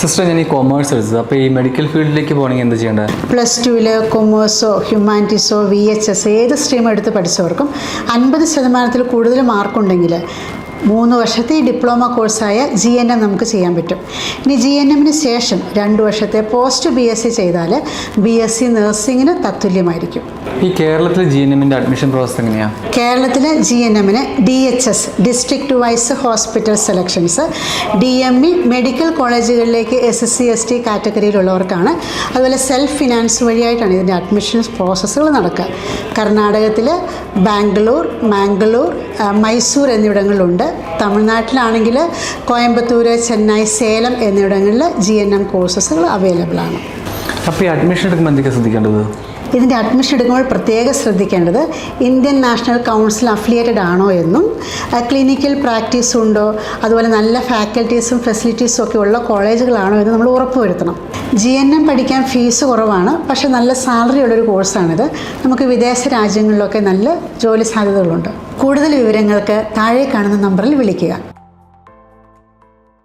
Sister, ഞാൻ ഈ commerce എടുത്തത്. അപ്പോൾ ഈ മെഡിക്കൽ ഫീൽഡിലേക്ക് പോകണമെങ്കിൽ എന്ത് ചെയ്യേണ്ടത്? +2 കൊമേഴ്സോ ഹ്യൂമാനിറ്റീസോ VHS ഏത് സ്ട്രീം എടുത്ത് പഠിച്ചവർക്കും 50% കൂടുതൽ മാർക്കുണ്ടെങ്കിൽ 3 വർഷത്തെ ഈ ഡിപ്ലോമ കോഴ്സായ GNM നമുക്ക് ചെയ്യാൻ പറ്റും. ഇനി GNMന് ശേഷം 2 വർഷത്തെ പോസ്റ്റ് BSc ചെയ്താൽ BSc നഴ്സിങ്ങിന് തത്തുല്യമായിരിക്കും. ഈ കേരളത്തിൽ GNMൻ്റെ അഡ്മിഷൻ പ്രോസസ് എങ്ങനെയാണ്? കേരളത്തിൽ GNMന് DHS district wise hospital selections, DME medical കോളേജുകളിലേക്ക് SSC ST കാറ്റഗറിയിലുള്ളവർക്കാണ്. അതുപോലെ സെൽഫ് ഫിനാൻസ് വഴിയായിട്ടാണ് ഇതിൻ്റെ അഡ്മിഷൻ പ്രോസസ്സുകൾ നടക്കുക. കർണാടകത്തിൽ ബാംഗ്ലൂർ, മാംഗ്ലൂർ, മൈസൂർ എന്നിവിടങ്ങളിലുണ്ട്. തമിഴ്നാട്ടിലാണെങ്കിൽ കോയമ്പത്തൂർ, ചെന്നൈ, സേലം എന്നിവിടങ്ങളിൽ GNM കോഴ്സസുകൾ അവൈലബിൾ ആണ്. അപ്പോൾ ഈ അഡ്മിഷൻ എടുക്കുമ്പോൾ എന്തൊക്കെ ശ്രദ്ധിക്കേണ്ടത്? ഇതിൻ്റെ അഡ്മിഷൻ എടുക്കുമ്പോൾ പ്രത്യേകം ശ്രദ്ധിക്കേണ്ടത് ഇന്ത്യൻ നാഷണൽ കൗൺസിൽ അഫിലിയേറ്റഡ് ആണോ എന്നും ക്ലിനിക്കൽ പ്രാക്ടീസ് ഉണ്ടോ, അതുപോലെ നല്ല ഫാക്കൽറ്റീസും ഫെസിലിറ്റീസും ഒക്കെ ഉള്ള കോളേജുകളാണോ എന്ന് നമ്മൾ ഉറപ്പുവരുത്തണം. GNM പഠിക്കാൻ ഫീസ് കുറവാണ്, പക്ഷേ നല്ല സാലറി ഉള്ളൊരു കോഴ്സാണിത്. നമുക്ക് വിദേശ രാജ്യങ്ങളിലൊക്കെ നല്ല ജോലി സാധ്യതകളുണ്ട്. കൂടുതൽ വിവരങ്ങൾക്ക് താഴെ കാണുന്ന നമ്പറിൽ വിളിക്കുക.